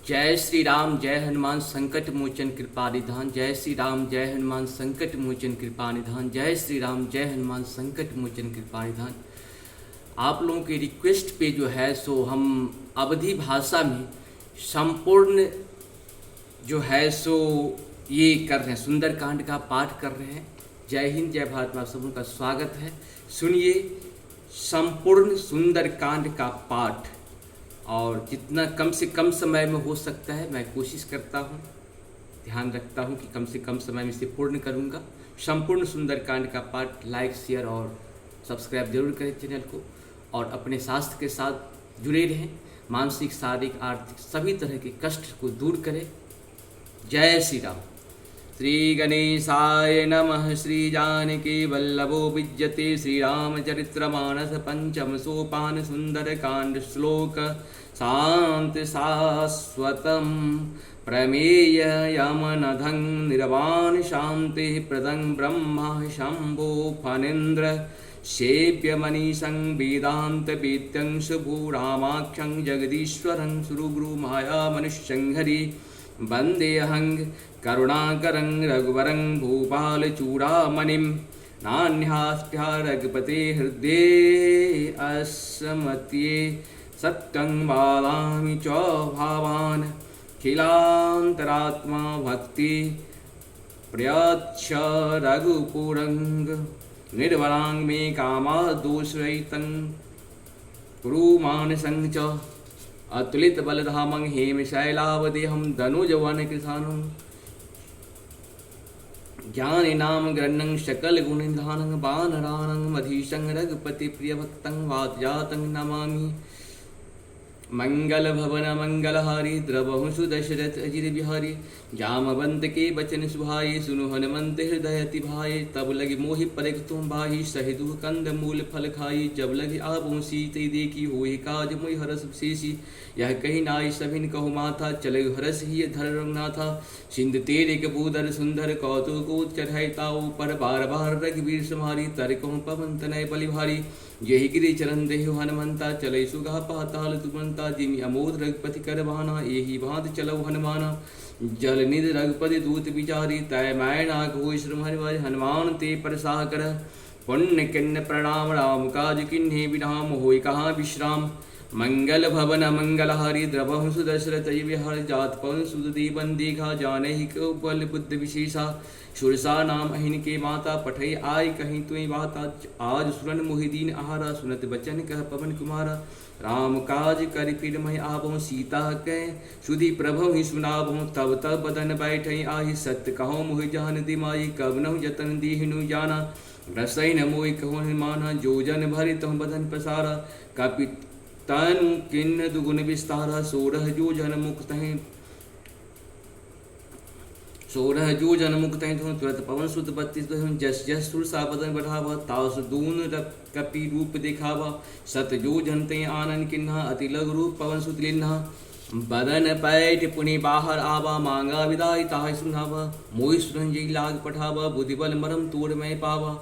जय श्री राम जय हनुमान संकट मोचन कृपा निधान। जय श्री राम जय हनुमान संकट मोचन कृपा निधान। जय श्री राम जय हनुमान संकट मोचन कृपा निधान। आप लोगों के रिक्वेस्ट पे जो है सो हम अवधी भाषा में संपूर्ण जो है सो ये कर रहे हैं, सुंदरकांड का पाठ कर रहे हैं। जय हिंद जय भारत में आप सबों का स्वागत है। सुनिए संपूर्ण सुंदरकांड का पाठ, और जितना कम से कम समय में हो सकता है मैं कोशिश करता हूँ, ध्यान रखता हूँ कि कम से कम समय में इसे पूर्ण करूँगा। संपूर्ण सुंदरकांड का पाठ लाइक शेयर और सब्सक्राइब जरूर करें चैनल को, और अपने स्वास्थ्य के साथ जुड़े रहें। मानसिक शारीरिक आर्थिक सभी तरह के कष्ट को दूर करें। जय श्री राम। श्री गणेशाय नमः। श्री जानकी वल्लभो विद्यते। श्री रामचरित्रमानस पंचम सोपान सुंदरकांड श्लोक शांत शाश्वतम प्रमेय यमनधं निर्वाण शांति प्रदं ब्रह्मा शंभो फणीन्द्र सेव्य मनीषं वेदांत वेद्यं शुभो रामाख्यं जगदीश्वरं सुरगुरु माया मनुष्यं हरि वंदेऽहं करुणाकरं रघुवरं भूपालचूडामणिं नान्यास्त्या रघुपते हृदये अस्मत्ये सत्यं वदामि च भावान् खिलान्तरात्मा भक्ति प्रयच्छ रघुपुरं निर्वरां मे कामादोषरहितं कुरु मानसं च अतुलित बलधामं हेमशैलावदेहं धनुजवन कृशानं ज्ञानिनाम ग्रन्नं सकलगुणनिधानं वानराणां मधीशं रघुपतिप्रियभक्तं वातजातं नमामि। मंगल मंगलहारी द्रवहु सुदशरथ अजिर बिहारी जामवंत के बचन सुभाए सुनु हनुमंत हृदय अति भाए। तब लगे मोहि पलक तुम भाई सहि दुख कंद मूल फल खाई। जब लगे आबो सीते देखी होहि काज मोहि हरस शेषी। यह कही नाई सभिन कहु माथा चले हरस ही धर रंगनाथा। सिंध तेरे कबूदर सुंदर कौतुक चढ़ाई ताऊ पर बार बार रघुवीर समारी। तर कहूँ पवन तनय बलि भारी यही गिरि चरण देहु हनुमंता। चले सुगा पाताल तुमंता जिमि अमोद रघुपति कर बहाना। यही भांत चलो हनुमाना जल निध रघुपति दूत विचारी। तय मैना घोष श्रम हरिवारी हनुमान ते परसाह कर। पुण्य किन्न प्रणाम राम काज किन्हे विराम होय कहाँ विश्राम। मंगल भवन मंगलहारी द्रवहु सुदशरथ विहार। जात पवन सुत दीपन देखा जानहि को बल बुद्ध विशेषा। सुरसा नाम अहिन के माता पठई आय कहीं तुई बाता। आज सुरन मोहिदीन आहारा सुनत बचन कह पवन कुमारा। राम काज कर फिर मह आबो सीता कह सुधि प्रभु ही सुनाबो। तब तब बदन बैठई आहि सत्य कहो मोहि जान दिमाई। कब नहु जतन दीहनु जाना रसई न मोहि कहो माना। जो जन भरि तहु बदन पसारा कपि तनु किन्न दुगुन विस्तारा। सोरह जो जन मुक्त हैं सोरह जो जन मुक्त हैं तुरत पवन सुत 32 जस जस सुरसा बदन बढ़ावा। तास दून कपि रूप दिखावा। सत जो जनते आनंद किन्हा अति लघु रूप पवन सुत लिन्हा। बदन पैठ पुनि बाहर आवा मांगा विदाई ताहि सुनावा। मोहि सुरंजय लाग पठावा बुद्धि बल मरम तोड़ में पावा।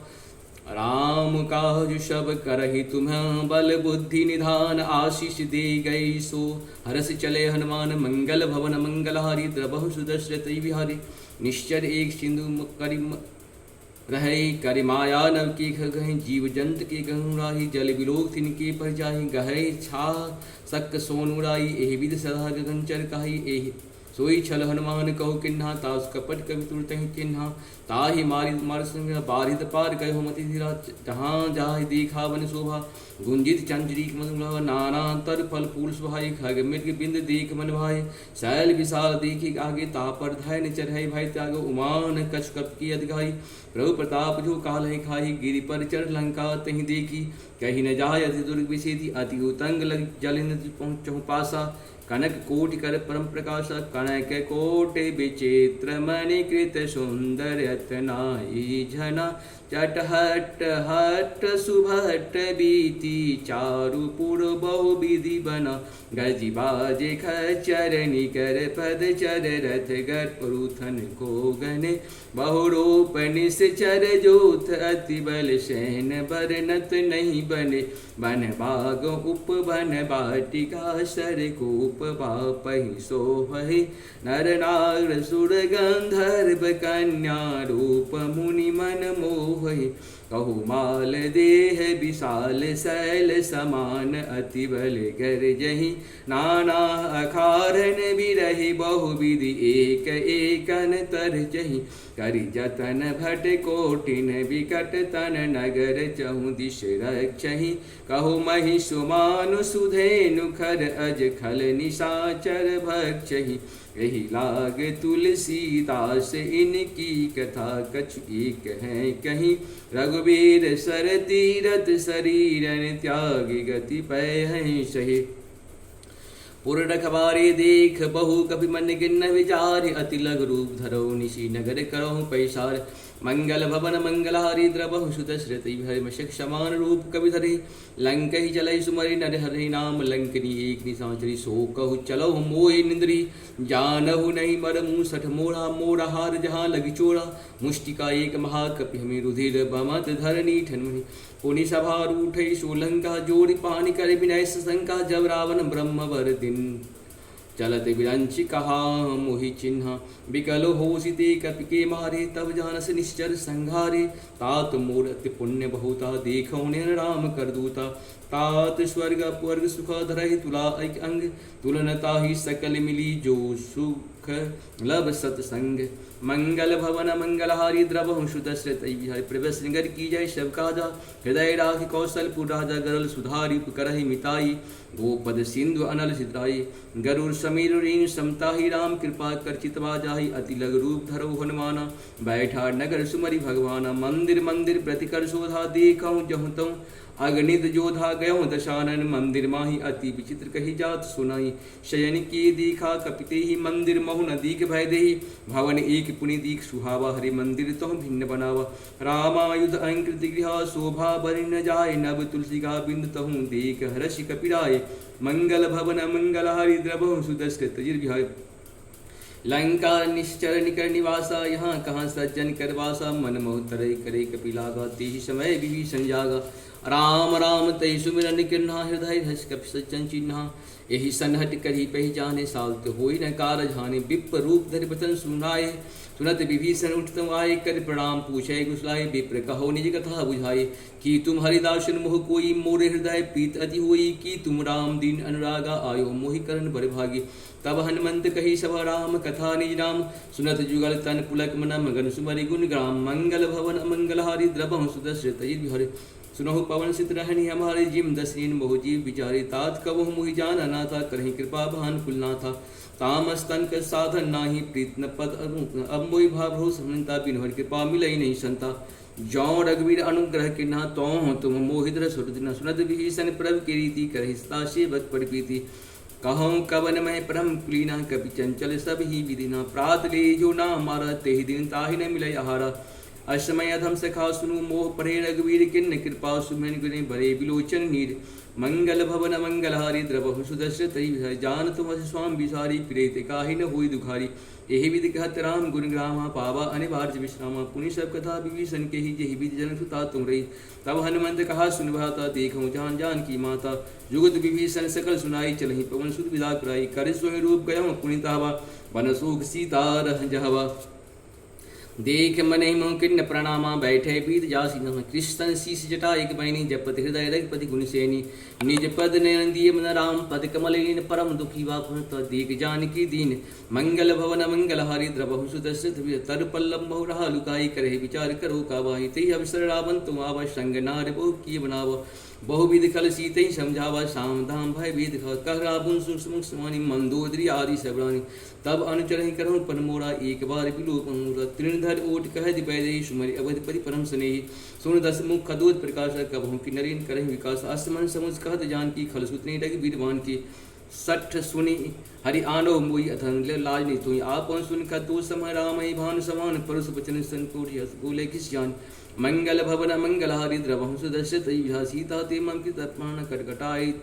राम काज सब करहि तुम्हें बल बुद्धि निधान। आशीष दे गई सो हरस चले हनुमान। मंगल भवन मंगलहारी द्रवहु सुदशरथ विहारी। निश्चर एक सिंधु करिम रहे करि माया नव के गहे। जीव जंत के गहुराही जल विलोक तिनके पर जाहि। गहे छा सक सोनुराई एहि विध सदा गगनचर कहि। एहि सोई छल हनुमान कहो किन्हा। तास कपट कवि तुरत किन्हा। ताहि मारि मार संग बारिद पार कहो मति धीरा। जहाँ जाहि देखा वन शोभा गुंजित चंचरीक मधुरा। नाना तर फल फूल सुहाई खग मृग बिंद देख मन भाई। शैल विशाल देखी आगे तापर धैर्य चढ़ाई भाई त्यागो। उमान कछ कप की अधगाई प्रभु प्रताप जो काल है खाई। गिरि पर चढ़ लंका तहि देखी कही न जाय अति दुर्ग विषेधि। अति उतंग लग जल पहुँचहु पासा। कनक कोटि कर परम प्रकाश। कनक कोटि विचित्र मणिकृत सुंदर रत्नाई झना। चटहट हट सुभट बीती चारुपुर बहु विधि बना। गज बाज खचर निकर पद चर रथ गरुथन को गने। बहुरूप निश्चर जोथ अति बल सैन बरनत नहीं बने। बन बाग उपवन बाटिका सर को रूप बापहि सोहहि नर नार सुर गंधर्व कन्या रूप मुनि मन मोहहि कहु माल देह विशाल शैल समान अति बल गर्जहि नाना अखारन बिरहि बहुविधि एक एकन तरजहि करि जतन भट कोटिन विकट तन नगर चहु दिश रक्षहि कहु महि सुमानु सुधेनु खर अज खल निशाचर भक्षहि यही लाग तुलसीदास इनकी कथा कछु एक है कहीं रघुवीर सर तीरथ शरीरन त्याग गति पै हैं सही पूर्ण रखबारी देख बहु कपि मन गिन विचार अति लघु रूप धरो निशि नगर करहु पैसार मंगल भवन मंगलहारी द्रवहु सुत श्रुति हरिम समान रूप कवि धरि लंक ही चलई सुमरि नर हरि नाम लंकनी एक निशाचरी सो कहु चलो मोहि निंद्री जानहु नहीं मर मुँह सठ मोड़ा मोड़ा हार जहाँ लगी चोड़ा मुष्टिका एक महाकपि हमें रुधिर बमत धरनी ठनमणि पुनि सभा रूठई सोलंका जोड़ी पानी कर विनय शंका जब रावण ब्रह्म वर दिन चलत विरंचि कहा मोहि चिन्हा विकल होसिते कपि के मारे तब जानस निश्चर संघारे तात मोर अति पुण्य बहुता देखो राम कर दूता तात स्वर्ग अपवर्ग सुख धरहि तुला एक अंग तुलनता ही सकल मिली जो सुख लब सत्संग मंगल भवन मंगलहारी द्रवहु सुत श्रुति प्रवेश नगर की जय शब काजा हृदय राखि कौशलपुर राजा गरल सुधारी करहि मिताई गोपद सिंधु अनल सिद्राई गरुड़ समीर रीन समता ही राम कृपा कर चितवा जाहि अति लग रूप धरो हनुमाना बैठा नगर सुमरि भगवाना मंदिर मंदिर प्रतिकर शोधा देखऊँ जहु तऊँ अगणित जोधा गयो दशानन मंदिर माही अति विचित्र कही जात सुनाई शयन की दीखा कपिते ही मंदिर महु न दीख भय देही भवन एक पुनि दीख सुहावा हरि मंदिर तो भिन्न बनावा रामायुध अंकृत गृह शोभा बरि न जाय नव तुलसी का बिंद तहु देख हर्षि कपिराय मंगल भवन मंगल हरि द्रवहु सुदस्कृत जिर्विहाय लंका निश्चर निकर निवासा यहाँ कहाँ सज्जन करवासा मन मोह तरय करे कपिलागा तेहि समय विभीषण जागा राम राम तय सुमिरन किन्हा हृदय हस कपि सज्जन चिन्हा यही सनहट करी पहचाने साल्त होई न कारज हानि विप्र रूप धरि बचन सुनाए सुनत विभीषण उठतम आए कर प्रणाम पूछे गुसलाए विप्र कहो निज कथा बुझाए कि तुम हरिदासन मोह कोई मोरे हृदय प्रीत अति होई कि तुम राम दीन अनुरागा आयो मोहि करण बर भागी तब हनुमंत कही सभा राम कथा निज नाम सुनत जुगल तन पुलक मन मगन सुमरि गुण ग्राम मंगल भवन मंगलहारी द्रवहु सुदश्रित हरि सुनहु पवन सित रहनी हमारे जिम दसीन बहु जीव विचारी तात कबहु मुहि जान अनाथा करहि कृपा भान कुलनाथा तामस्तन के साधन नाही प्रीत न पद अब मोहि भाव समता बिनहर कृपा मिलई नहीं संता जौ रघुवीर अनुग्रह के ना तो तुम मोहिद्र सुरदिन सुनद विभीषण प्रभ की रीति करहिस्ता सेवक परिपीति कहूँ कवन मह परम कुलीना कपि चंचल सब ही विधिना प्रात ले जो ना मारा तेहि दिन ताहि न मिलय आहारा असमय अधम सखा सुनु मोह परे रघुवीर किन्न कृपा सुमन गुणे बरे विलोचन नीर मंगल भवन मंगलहारी द्रवहु सुदश्रित जान तुम स्वाम विसारी प्रेत काहि न होई दुखारी यही विधि कहत राम गुण ग्रामा पावा अनिवार्य विश्रामा पुनि सब कथा विभीषण के ही जही विधि जन सुता तुम रही तब हनुमंत कहा सुन भाता देखूँ जान जान की माता जुगत विभीषण सकल सुनाई चलही पवन सुत विदा कराई कर स्वयं रूप गयो पुनितावा वन सुख सीता रह जहवा देख मन किन्न प्रणामा बैठे बीत जासी नम कृष्ण शीस जटा एक बैनी जपति हृदय रघुपति गुण सेनी निज पद नंदिय मन राम पद कमलीन परम दुखी वापुत देख जानकी दीन मंगल भवन मंगलहारी द्रवहु सुदश्रित तर पल्लम बहु रहा लुकाई करे विचार करो कावाही तेहि अवसर रावण तुम आवा संग नार बहु किए बनावा बहुविध खल सीते समझावा शाम धाम भय वेद कह रावण सुमुख समानी मंदोदरी आदि सबरानी तब अनुचर ही करहु पन मोरा एक बार विलोप तृणधर ओट कह दिपै सुमरि अवधिपति परम स्नेही सुन दस मुख खदोद प्रकाश कबहु की नरेन करहि विकास आसमन समुझ कहत जान की खल सुतने लगी वीरवान की सठ सुनि हरि आनो मोई अथन लाज नहीं तुई आपन सुन खतो समय राम भानु समान परुष बचन संकोटि हस बोले किस जान मंगल भवन मंगलहारी द्रवहु सुदश्रित सीता ते मम कृत प्राण कटकटाई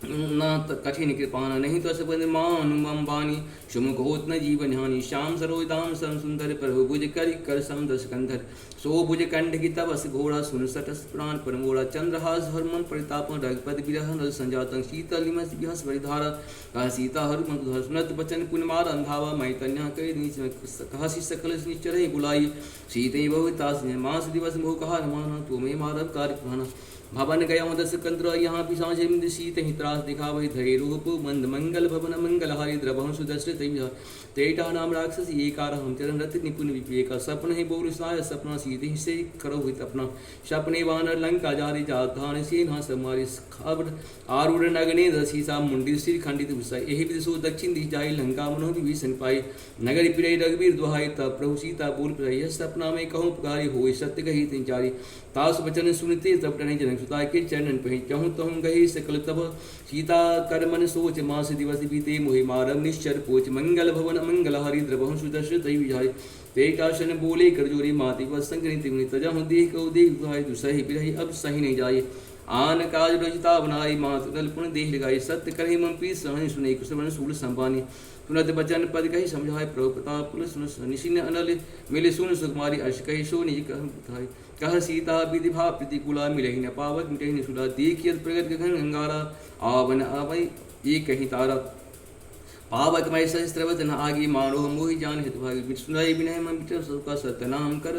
न कठिन कृपाना नहीं तो सब मान बानी शुमुख होत न जीवन हानि श्याम सरोदाम सम सुंदर प्रभु भुज कर सम दस कंधर सो भुज कंठ की तपस घोड़ा सुन सटस प्राण परमोड़ा चंद्रहास हरमन परितापन रघुपति विरह नल संजातं शीतलिमस विहस परिधारा कह सीता हर मधुर सुनत बचन पुनमार अंधावा मई कन्या कहसी सकल निश्चर बुलाई सीते बहुतास मास दिवस मोह कहा रमाना तो मैं मारव कार्य पुराना भवन गया दस कंत्र यहाँ पिशाच शीत ही त्रास दिखा वही धरे रूप मंद मंगल भवन मंगल हरि द्रभं सुदर्शित तेटा नाम राक्षस ये कार हम चरण रथ निपुण विवेक सपन ही बोल साय सपना सीते ही से करो हित अपना सपने वानर लंका जारी जाधान सेना समारी खबर आरूढ़ नगने दसीसा मुंडी सिर खंडित विषय यही विदिशो दक्षिण दिश जाई लंका मनो विभीषण पाई नगर पिरई रघुवीर दुहाई तब प्रभु सीता बोल प्रय सपना में कहूँ पुकारी हो सत्य कही तीन चारी तास वचन सुनते तब टने जनक सुता के चरणन पहि कहूँ तहु गही सकल तब सीता कर मन सोच मास दिवस बीते मोहि मारम निश्चर पोच मंगल भवन मंगल हरि द्रवहु सुदर्शित विहाय ते काशन बोले कर जोरी माति व संगणित तजहु देह को देख दुहाई दुसहि बिरहि अब सही नहीं जाए आन काज रजिता बनाई मातु दल पुन देह लगाई सत्य करहि मम प्रीत सहनि सुने कुशवन सूल संपानी सुनत बचन पद कही समझाए प्रभु प्रताप पुल सुन निशिन अनल मिले सुन सुकुमारी अर्श कही सो निज कह सीता विधि भाव प्रतिकूला मिले न पावक मिटे न सुला देख यद प्रगट गगन गंगारा आवन आवई ये कहीं तारा पावक मय सहस्त्रवत न आगे मारो मोहि जान हित भाग सुनाई विनय मम का सत्यनाम कर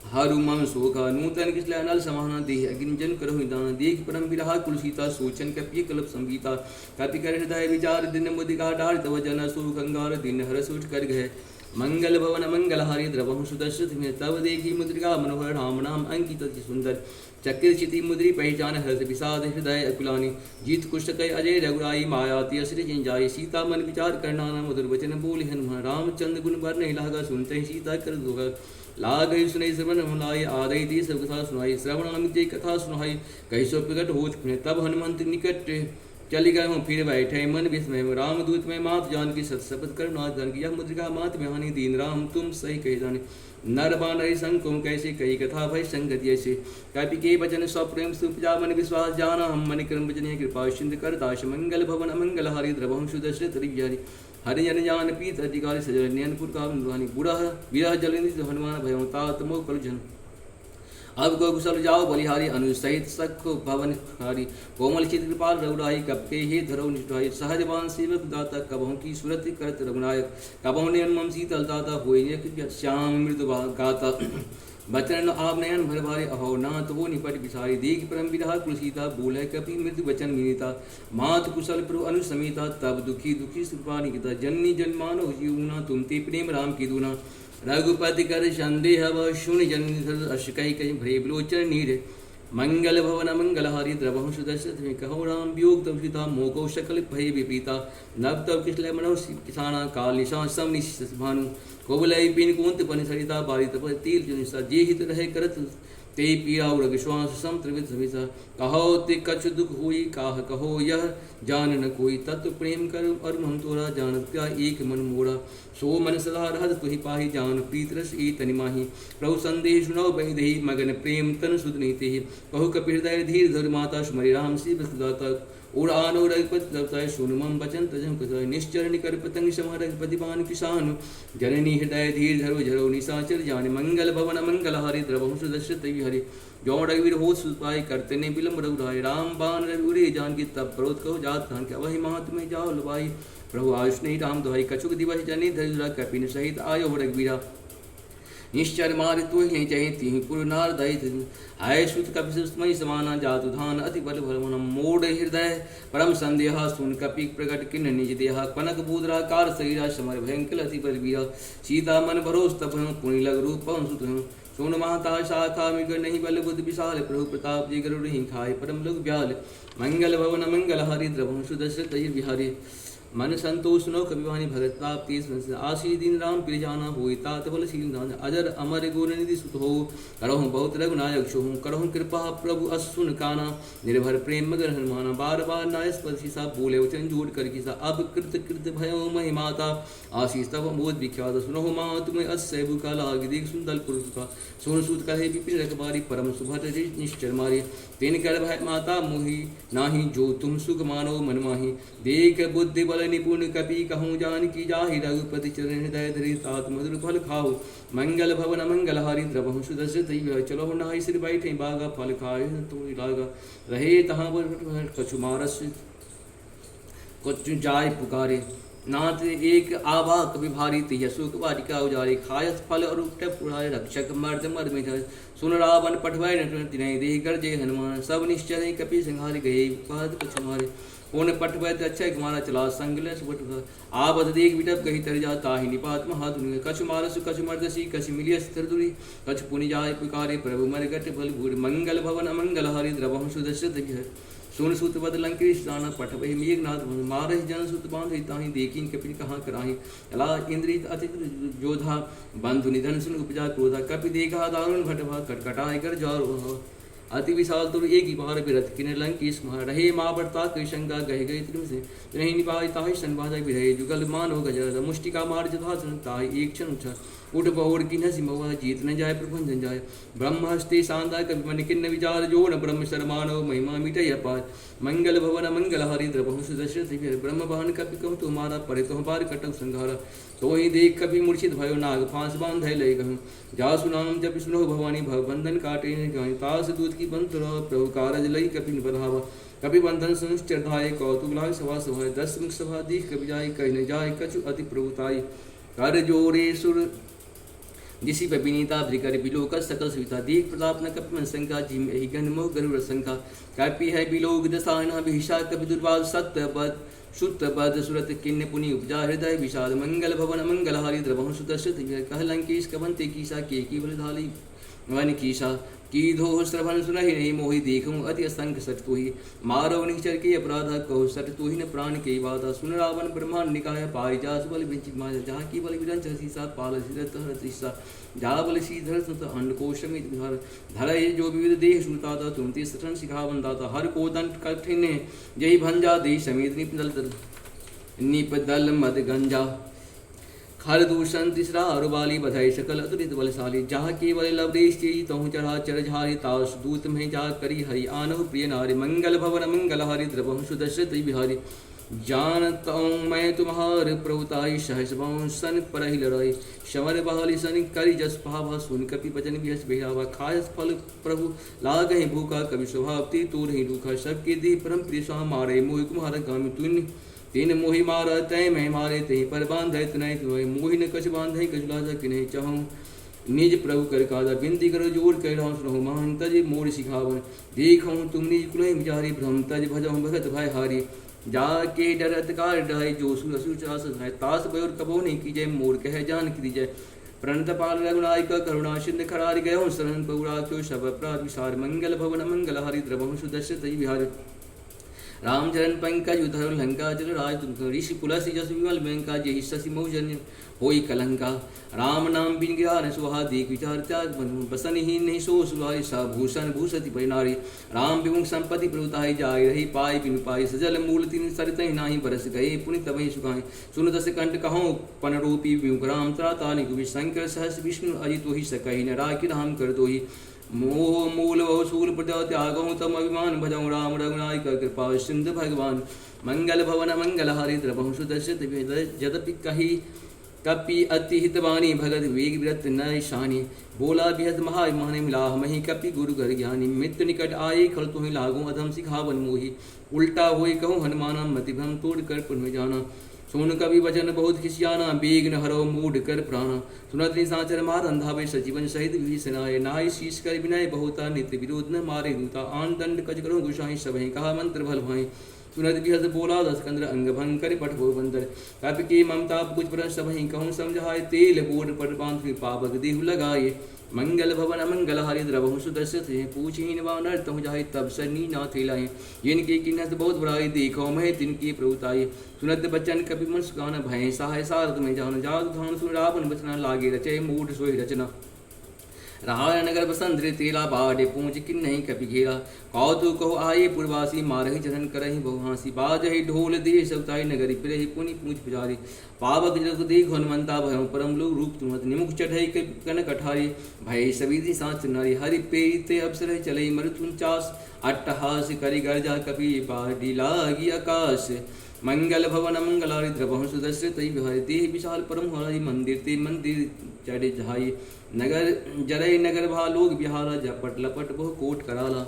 हरु मम शोका नूतन किसले अनल समाना देह अगिंजन करहु दान देख परम विरहा कुल सीता सोचन कपि कल्प संगीता कपि कर हृदय विचार दिन मुदिका डाल तव जन सु गंगार दिन हरस उठ कर गए मंगल भवन मंगल हरि द्रवहु सुदर्शित में तब देखी मुद्रिका मनोहर राम नाम अंकित अति सुंदर चक्र चिति मुद्री पहचान हर्ष विषाद हृदय अकुलानी जीत कुष्ठ कय अजय रघुराई मायाति असुर जिन जाय सीता मन विचार करना न मधुर वचन बोले हनुमान रामचंद्र गुण वर नहीं लागा सुनते सीता कर दोगा लाग सुनई श्रवण मुलाय आदय दी सब कथा सुनाई श्रवण अमित कथा सुनाई कही सो प्रकट हो तब हनुमंत निकट चली गए हूँ फिर बैठे मन विस्मय रामदूत में मात जान की सत शपथ कर नाथ जान की यह मुद्रिका मात में हानि दीन राम तुम सही कही जाने नर बानरी संकुम कैसे कही कथा भय संगत ऐसे कपि के वचन स्वप्रेम सुपजा मन विश्वास जाना हम मन क्रम वचन कृपा सिंध कर दाश मंगल भवन अमंगल हरि द्रवहु सुदर्शित हरि हरि जन जान पीत अधिकारी सजन नयनपुर का बुरा विरह जलिंद हनुमान भय तात मोह कल जन अब को कुशल जाओ बलिहारी अनुसहित सख भवन हारी कोमल चित कृपाल रघुराई कपके हे धरो निष्ठाई सहजवान सेवक दाता कबहु की सुरति करत रघुनायक कबहु ने मम शीतल दाता होय श्याम मृदु गाता बचन आप नयन भर भारे अहो नाथ वो निपट बिसारी देख परम विरहा कुलसीता बोले कपि मृत्यु वचन मीता मात कुशल प्रभु अनुसमिता तब दुखी दुखी सुपा निकिता जननी जन्मानो जीवना तुम ते प्रेम राम की दूना रघुपति कर संदेह व शून्य जन अशकई कई भरे विलोचन नीर मंगल भवन मंगल हरि द्रवहु सुदर्शित में कहो राम वियोग तब सीता मोको शकल भय विपीता नव तब किसले मनो किसाना काल निशा सम निश भानु कोबलई पिन कुंत पन सरिता बारित पर तीर जुनिसा जे हित रहे करत ते पिया उड़ विश्वास सम त्रिविध सविता कहो ते कछ दुख हुई काह कहो यह जान न कोई तत्व प्रेम कर और हम तोरा जानत क्या एक मन मोड़ा सो मन सदा रहत तुहि पाहि जान प्रीत रस ई तनि माही प्रभु संदेह सुनो बहि देहि मगन प्रेम तन सुध नीति कहु कपि हृदय धीर धर माता सुमरि राम सी बसुदाता उड़ान रघुपति दवताय सुन मम बचन तजम कथाय निश्चर निकर पतंग सम रघुपतिमान किसान जननी हृदय धीर धरो झरो निशाचर जान मंगल भवन मंगल हरि द्रवहु सुदर्शित हरि जो रघुवीर हो सुपाई करते ने विलम्ब रघुराय राम बान रघुरे जान की तब क्रोध कहो जात धान के वही महात्मे जाओ लवाई प्रभु आयुष नहीं राम दोहाई कछुक दिवस जनि धरुरा कपिन सहित आयो रघुवीरा निश्चर मार तो ही चाहे ती पुर नार दैत आय सुत कपिस्मय समाना जातु धान अति बल भरमन मोड़ हृदय परम संदेह सुन कपि प्रकट किन निज देहा कनक बूदरा कार शरीरा समर भयंकर अति बल वीरा सीता मन भरोस तप पुनि लग रूप सुत सोन माता शाखा मिग नहीं बल बुद्ध विशाल प्रभु प्रताप जी गरुड़ ही खाए परम लोग ब्याल मंगल भवन मंगल हरि द्रवहु सुदर्शित विहारी मन संतोष नो कवि वाणी भगत प्राप्ति आशी दीन राम प्रिय जाना होई तात बल शील अजर अमर गुण निधि सुत हो करहु बहुत रघुनायक सो करहु कृपा प्रभु असुन काना निर्भर प्रेम मगर हनुमाना बार बार नाय स्पर्शी सा बोले वचन जोड़ कर किसा अब कृत कृत भयो महिमाता आशीष तब मोद विख्यात सुनहु मा तुम्हें अस्य बुका लाग देख सुंदर पुरुष का सोन सूत कहे विपिन रखबारी परम सुभद्र निश्चर मारे तेन कर भय माता मोहि नाही जो तुम सुख मानो मन माही देख बुद्धि बल निपुण कपि कहूँ जान की जाहि रघुपति चरण हृदय धरि तात मधुर फल खाओ मंगल भवन मंगल हारी द्रवहु सुदर्शित चलो नाहि सिर बैठे बागा फल खाए तो लागा रहे तहाँ कछु मारस कछु जाय पुकारे नाथ एक आभा कवि भारी तिय सुख वाटिका उजारे खायस फल और पुराय रक्षक मर्द मर्द में सुन रावण पठवाय नटि देह कर जय हनुमान सब निश्चय कपि संहारि गए पद कछु मारे कौन पठवै अक्षय कुमारा चला संगल आबद देख विटप कही तर जाता ही निपात महाधुनि कछु मारस कछु मर्दसी कछु मिलिय स्थिर दुरी कछु पुनि जाय पुकारे प्रभु मरगट बल भूर मंगल भवन अमंगल हरि द्रवहु सुदर्शित सुन सुत बद लंकेश दाना पठवहि मेघनाथ मारहि जन सुत बांधहि ताहि देखी कपि कहाँ कराहि अला इंद्रित अति जोधा बंधु निधन सुन उपजा क्रोधा कपि देखा दारुण भटवा कटकटाय कर जारो अति विशाल तुर एक ही बार बिरत किन लंकेश मार रहे माँ बरता कई शंका गह गए त्रिम से नहीं निभाई ताहि संवाद बिरहे जुगल मान हो गजर मुष्टिका मार जथा ताहि एक क्षण उठा उठ बहुर की नसी मवा जीत न जाए प्रभंजन जाए ब्रह्म हस्ते शांता कवि मन किन्न विचार जो न ब्रह्म शर्मानो महिमा मिटय अपार मंगल भवन मंगल हरि द्रवहु सुदर्शित ब्रह्म बहन कपि कहु तुम्हारा परे तुम बार कटक संघारा तो ही देख कभी मूर्छित भयो नाग फांस बांध लय कहूँ जा सुनाम जब सुनो भवानी भव बंधन काटे गाय तास दूत की बंत प्रभु कारज लई कपि बढ़ावा कपि बंधन सुनिश्चर धाय कौतुक लाग सभा सभा दस मुख सभा दीख कपि जाय कह न जाय कछु अति प्रभुताई कर जोरे सुर जिसी पर विनीता भ्रिकर बिलोक सकल सुविता दीख प्रताप न कपि मन शंका जिम एहि गण मोह गरुड़ शंका कपि है बिलोक दसाना विहिषा कपि दुर्वाद सत्य पद शुद्ध पद सुरत किन्न पुनि उपजा हृदय विषाद मंगल भवन मंगल हारी द्रवहु सुदर्शित कह लंकेश कवंते कीसा के बल धाली वन कीसा की धो श्रवण सुनहि नहीं मोहि देखूँ अति असंख सट तो ही मारव निचर के अपराध कहो सट तो ही न प्राण के बाधा सुन रावण ब्रह्मांड निकाय पाई जास बल विचित मार जहाँ की बल विरंच सीसा पाल सिरत हर सीसा जा बल सीधर सुत अंडकोश में धर धर जो विविध देह सुनता था तुम ते सठन सिखा बनता हर को दंड कठिन जय भंजा देश समेत निपदल मद गंजा खर दूषण तीसरा अरुबाली बधाई सकल अतुलित बलशाली जहाँ केवल लवरेश तहु चढ़ा चर झारी तास दूत में जा करी हरि आनव प्रिय नारी मंगल भवन मंगल हरि द्रवहु सुदर्शित बिहारी जानता मैं तुम्हार प्रभुताई सहस सन परहि लड़ाई शवर बहाली सन करी जस पावा सुन कपि वचन बिहस बेहावा खायस फल प्रभु लागहि भूखा कवि स्वभाव ती तू नहीं रूखा सबके दी परम प्रिय स्वाम मारे मोहि कुमार गामी तुन तीन मोहि मार तय मैं मारे तही पर बांधे तनय तुम्हें मोहि न कछ बांधे कछुलाजा कि नहीं चाहूँ निज प्रभु कर काजा बिनती करो जोर कह रहा सुनो महान तज मोर सिखावन देखूँ तुम निज कुलहि विचारी भ्रम तज भजहु भगत भय हारी जाके डरत कार डहाई जो सुर असुर चास है तास बयोर कबो नहीं कीजय मोर कह जान की दीजय प्रणत पाल रघुनायक करुणा सिंध खरार गयो शरण पौराख्यो शब अपराध विसार मंगल भवन मंगल हरि द्रवहु सुदर्शित विहार रामचरण पंकज उधर लंका चल राज ऋषि पुलसी जस विमल बैंका जय शशि मौजन्य होई कलंका राम नाम बिन गिरा सुहा देख विचार त्याग बसन ही नहीं सो सुहाई सा भूषण भूषति परिनारी राम विमुख संपत्ति प्रभुताई जाय रही पाई बिनु पाई सजल मूल तीन सरित नाही बरस गए पुनि तबहि सुखाई सुन दस कंठ कहो पन रूपी विमुख राम त्रातानि गुवि शंकर सहस विष्णु अजित ही सकहि न राखि राम कर दो ही मोह मूल सूल प्रजा त्यागो तम अभिमान भजौ राम रघुनायक कृपा सिंधु भगवान मंगल भवन मंगल हरि द्रवहु सुदर्शित यद्यपि कही कपि अति हितवानी भगत वेग विरत न शानी बोला बिहत महाभिमानि मिलाह मही कपि गुरु घर ज्ञानी मित्र निकट आए खल तुहि लागो अधम सिखावन मोही उल्टा होई कहूँ हनुमाना मति भ्रम तोड़ कर पुण्य जाना सुन कवि वचन बहुत खिसियाना बेग न हरो मूड कर प्राणा सुनत निशाचर मार अंधावे सजीवन सहित विभीषणाय नाय शीश कर विनय बहुता नित्य विरोध न मारे दूता आन दंड कच करो गुसाई सबहि कहा मंत्र भल भाई सुनत बिहस बोला दसकंद्र अंग भंग कर पठो बंदर कपि की ममता कुछ पर सबहि कहूँ समझाए तेल बोर पर बांध पावक देहु लगाए मंगल भवन अमंगल हारी द्रवहु सुदर्शत पूछहीन वानर तहु जाहि तब सरनी नाथ लाए जिनकी किन्नत बहुत बड़ाई देखो मैं तिनकी प्रभुताई सुनत बचन कपि मन सुखान भय सहाय सारथ में जान जाग धान सुन रावण बचना लागे रचे मूढ़ सोई रचना रावण नगर बसंत तेला बाढ़ पूंछ किन नहीं कपि घेरा कौतु कहो आये पुरवासी मारहि जधन करहि बहुहासी बाजहि ढोल दे सवताई नगरी फिरहि पुनि पूछ पुजारी पावक जग देख हनुमंता भय परम लोग रूप तुमत निमुख चढ़ई कन कठारी भय सविधि सांच नारी हरि पेते अवसर चलई मरुतुंचास अट्टहास करि गर्जा कपि बाढ़ी लागी आकाश मंगल भवन मंगलारि द्रवहु सुदर्शित विहारी देह विशाल परम हरि मंदिर ते मंदिर चढ़े जहाई नगर जरई नगर भालोग बिहारा झपट लपट बहु कोट कराला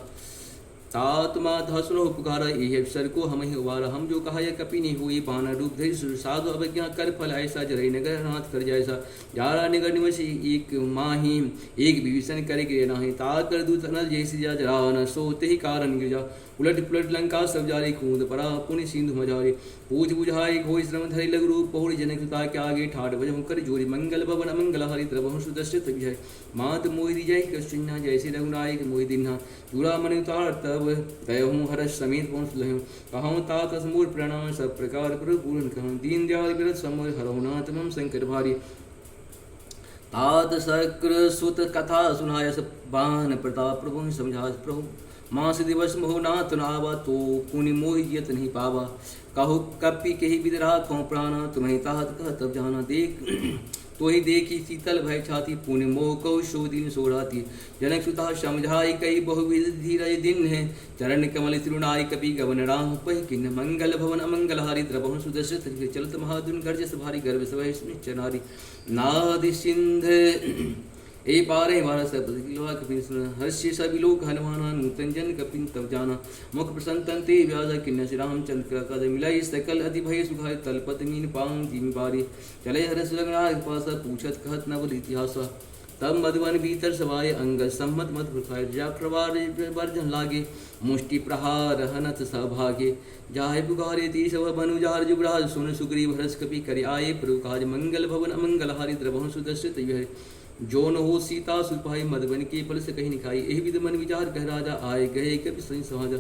तात माधा सुनो पुकारा ये अवसर को हम ही उबारा हम जो कहा यह कपि नहीं हुई बाना रूप धरि साधु अवज्ञा कर फल ऐसा जरई नगर नाथ कर जैसा जारा नगर निवसी एक माही एक विभीषण करे गिरे नाही ता कर दूत नल जैसी जा जरा न सोते ही कारण गिरजा उलट पुलट लंका सब जारी कूद परा पुनि सिंधु मजारी पूज बुझाई घोई श्रम धरि लग रूप पहुड़ी जनक सुता के आगे ठाड़ बजहु कर जोरी मंगल भवन अमंगल हरि द्रवहु सुदर्शित विजय मात मोहि जय कृष्णा जैसे रघुनायक मोहि दिन्हा चूड़ा मन उतार तब दयहु हर्ष समेत पहुँच लहु कहूँ तात असमूर प्रणाम सब प्रकार प्रभु पूर्ण कहूँ दीन दयाल विरत समोर हरहुनाथ मम शंकर भारी तात शक्र सुत कथा सुनाय सब बान प्रताप प्रभु समझास प्रभु मास दिवस मोह नाथ नावा तो पुनि मोहि जियत नहीं पावा कहो कपि कही विदरा खो प्राणा तुम्हें ताहत कह तब जाना देख तो ही देखी शीतल भय छाती पुण्य मोह कौ शो दिन सोराती जनक सुता समझाई कई बहुविध धीरज दिन है चरण कमल तिरुनाई कपि गवन राम पह किन्न मंगल भवन अमंगल हारी द्रवहु सुदर्शित चलत महादुन गर्जस भारी गर्भ सवै चनारी नादि सिंध ए पारे वारा सब लोहा कपिन सुन हर्षि सभी लोग हनुमाना नूतन जन कपिन तब जाना मुख प्रसन्न ते व्याजा किन्न श्री रामचंद्र का कद मिलाई सकल अति भय सुखाय तलपत मीन पाऊं जिमि बारी चले हरस लगना पास पूछत कहत नवल इतिहास तब मधुवन भीतर सवाय अंग सम्मत मत प्रखाय जाक्रवार वर्जन लागे मुष्टि प्रहार हनत सभागे जाहे पुकारे ती सब बनुजार जुबराज सुन सुग्रीव हर्ष कपि करि आये प्रभु मंगल भवन अमंगल हारी द्रवहु सुदर्शित विहरे जो न हो सीता सुपाई मधुबन के फल से कहीं निखाई यही विध मन विचार कह राजा आए गए कभी सही समाजा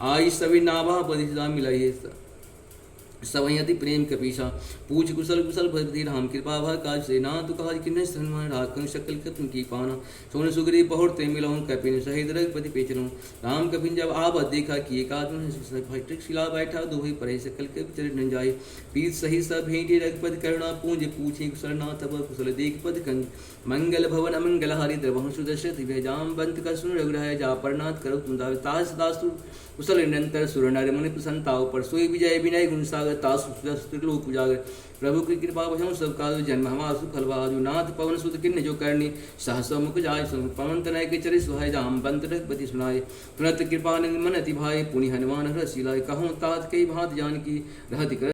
आई सभी नाभा बदिशा मिलाई सवई अति प्रेम कपीसा पूछ कुशल कुशल भगवती राम कृपा भा काज से ना तो कहा कि हनुमान राखन शकल कतन की पाना सोन सुग्रीव बहुरते मिलऊँ कपिन सहित रघुपति पेचरूँ राम कपिन जब आबद देखा कि एक आदमी शिला बैठा दो ही परे सकल के चरण न जाए पीत सही सब भेंटे रघुपति करुणा पूज पूछे कुशल ना तब कुशल देख पद कंग मंगल भवन अमंगल हारी द्रवहु सुदर्शित भेजाम बंत का सुन रघुराय जा परनाथ करो तुम दास दास कुशल निरंतर सुर नर मुनि प्रसन्नताओं पर सोई विजय विनय गुण सागर तासुलोक उजागर प्रभु की कृपा भजऊँ सब काज जन्म हमासु फलवाजु नाथ पवन सुत किन्न जो करनी सहस मुख जाय पवन तनय के चरि सुहाय जाम बंत रघुपति सुनाय तुरंत कृपा मन अति भाई पुनि हनुमान हृषि लाय कहूँ तात कई भांत जान की रहति कर